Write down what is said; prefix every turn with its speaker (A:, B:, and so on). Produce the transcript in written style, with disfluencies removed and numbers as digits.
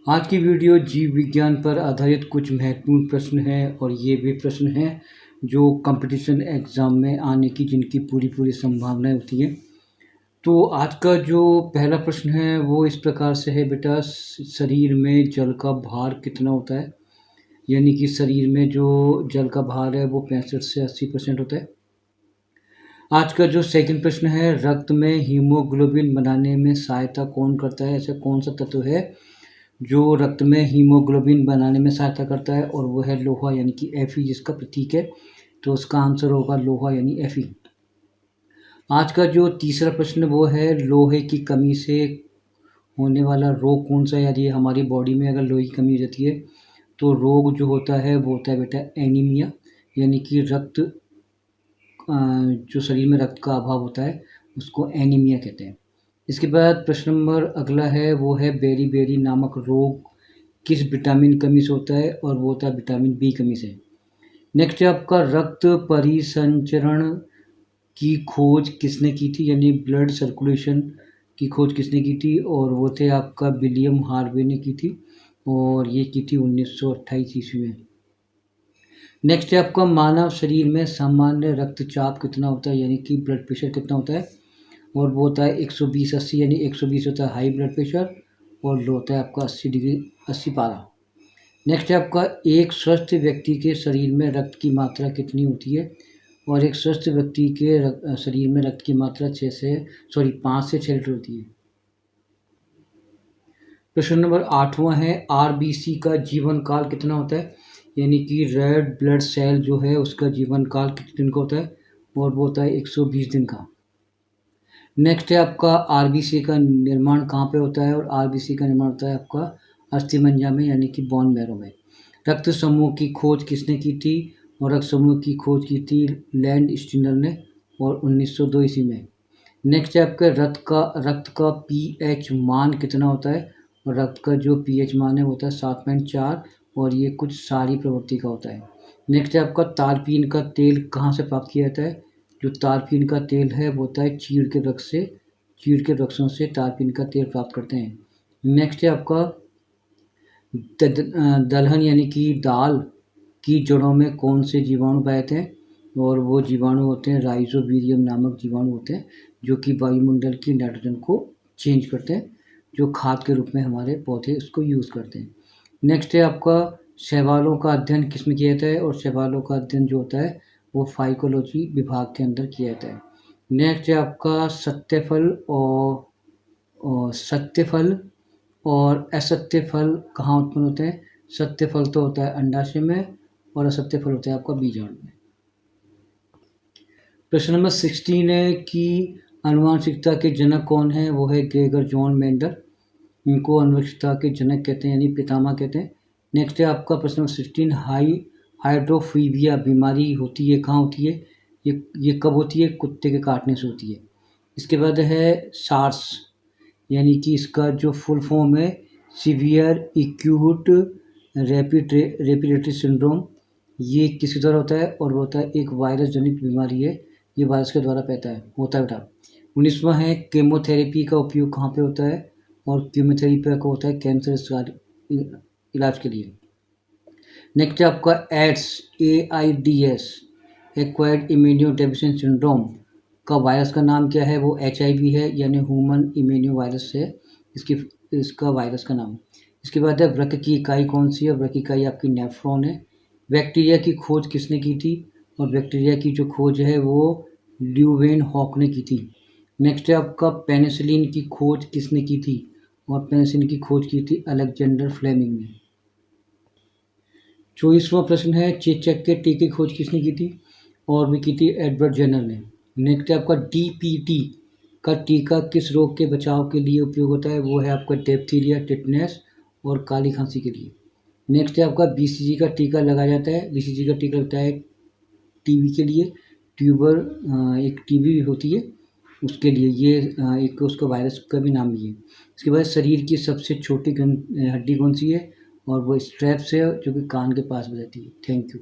A: आज की वीडियो जीव विज्ञान पर आधारित कुछ महत्वपूर्ण प्रश्न हैं और ये वे प्रश्न हैं जो कंपटीशन एग्ज़ाम में आने की जिनकी पूरी संभावनाएं होती हैं। तो आज का जो पहला प्रश्न है वो इस प्रकार से है बेटा, शरीर में जल का भार कितना होता है? यानी कि शरीर में जो जल का भार है वो 65 से 80% होता है। आज का जो सेकंड प्रश्न है, रक्त में हीमोग्लोबिन बनाने में सहायता कौन करता है? ऐसा कौन सा तत्व है जो रक्त में हीमोग्लोबिन बनाने में सहायता करता है? और वो है लोहा यानी कि Fe जिसका प्रतीक है। तो उसका आंसर होगा लोहा यानी Fe। आज का जो तीसरा प्रश्न वो है, लोहे की कमी से होने वाला रोग कौन सा है? यदि हमारी बॉडी में अगर लोहे की कमी हो जाती है तो रोग जो होता है वो होता है बेटा एनीमिया, यानी कि जो शरीर में रक्त का अभाव होता है उसको एनीमिया कहते हैं। इसके बाद प्रश्न नंबर अगला है वो है, बेरी-बेरी नामक रोग किस विटामिन कमी से होता है? और वो होता है विटामिन बी कमी से। नेक्स्ट है आपका, रक्त परिसंचरण की खोज किसने की थी? यानी ब्लड सर्कुलेशन की खोज किसने की थी? और वो थे आपका विलियम हार्वे ने की थी और ये की थी 1928 ईस्वी में। नेक्स्ट है आपका, मानव शरीर में सामान्य रक्तचाप कितना होता है? यानी कि ब्लड प्रेशर कितना होता है? और वो होता है 120/80, यानी 120 होता है हाई ब्लड प्रेशर और लो होता है आपका 80 डिग्री 80 पारा। नेक्स्ट है आपका, एक स्वस्थ व्यक्ति के शरीर में रक्त की मात्रा कितनी होती है? और एक स्वस्थ व्यक्ति के शरीर में रक्त की मात्रा 5 से 6 लीटर होती है। प्रश्न नंबर 8वां है, आरबीसी का जीवन काल कितना होता है? यानी कि रेड ब्लड सेल जो है उसका जीवन काल कितने दिन का होता है? और वो होता है 120 दिन का। नेक्स्ट है आपका, आरबीसी का निर्माण कहाँ पे होता है? और आरबीसी का निर्माण होता है आपका अस्थिमज्जा में, यानी कि बोन मैरो में। रक्त समूह की खोज किसने की थी? और रक्त समूह की खोज की थी लैंड स्टीनर ने और 1902 ईस्वी में। नेक्स्ट है आपका, रक्त का पीएच मान कितना होता है? और रक्त का जो पीएच मान है वो होता है 7.4 और ये कुछ सारी प्रवृत्ति का होता है। नेक्स्ट है आपका, तारपीन का तेल कहाँ से प्राप्त किया जाता है? जो तारपीन का तेल है वो होता है चीड़ के वृक्षों से तारपीन का तेल प्राप्त करते हैं। नेक्स्ट है आपका, दलहन यानी कि दाल की जड़ों में कौन से जीवाणु पाए थे? और वो जीवाणु होते हैं राइजोबियम नामक जीवाणु होते हैं जो कि वायुमंडल की नाइट्रोजन को चेंज करते हैं, जो खाद के रूप में हमारे पौधे उसको यूज़ करते हैं। नेक्स्ट है आपका, शैवालों का अध्ययन किसमें किया जाता है? और शैवालों का अध्ययन जो होता है वो फाइकोलॉजी विभाग के अंदर किया जाता है। नेक्स्ट है आपका, सत्य फल और असत्य फल कहाँ उत्पन्न होते हैं? सत्य फल तो होता है अंडाशय में और असत्य फल होता है आपका बीजाणु में। प्रश्न नंबर 16 है कि आनुवंशिकता के जनक कौन है? वो है ग्रेगर जॉन मेंडल। इनको आनुवंशिकता के जनक कहते हैं यानी पितामह कहते हैं। नेक्स्ट है आपका प्रश्न नंबर 16, हाइड्रोफोबिया बीमारी होती है कहाँ होती है? ये कब होती है? कुत्ते के काटने से होती है। इसके बाद है सार्स, यानी कि इसका जो फुल फॉर्म है सीवियर एक्यूट रेस्पिरेटरी सिंड्रोम। ये किसके द्वारा होता है? और वो होता है एक वायरस जनित बीमारी है, ये वायरस के द्वारा होता है बेटा। 19वां है, केमोथेरेपी का उपयोग कहाँ पे होता है? और कीमोथेरेपी का होता है कैंसर इलाज के लिए। नेक्स्ट है आपका AIDS, AIDS acquired immunodeficiency syndrome का वायरस का नाम क्या है? वो HIV है, यानी ह्यूमन इम्यूनो वायरस है इसका वायरस का नाम। इसके बाद है, वृक्क की इकाई कौन सी है? वृक्क की इकाई आपकी नेफ्रॉन है। बैक्टीरिया की खोज किसने की थी? और बैक्टीरिया की जो खोज है वो ल्यूवेनहॉक ने की थी। नेक्स्ट है आपका, पेनिसिलिन की खोज किसने की थी? और पेनिसिलिन की खोज की थी अलेक्जेंडर फ्लेमिंग ने। 24वां प्रश्न है, चेचक के टीके की खोज किसने की थी? और भी की थी एडवर्ड जेनर ने। नेक्स्ट है आपका, DPT का टीका किस रोग के बचाव के लिए उपयोग होता है? वो है आपका डिप्थीरिया, टिटनेस और काली खांसी के लिए। नेक्स्ट है आपका, BCG का टीका लगाया जाता है। BCG का टीका लगता है टीबी के लिए, एक टीबी होती है उसके लिए, ये एक उसका वायरस का भी नाम भी है। इसके बाद, शरीर की सबसे छोटी हड्डी कौन सी है? और वो स्ट्रैप्स है जो कि कान के पास में रहती है। Thank you.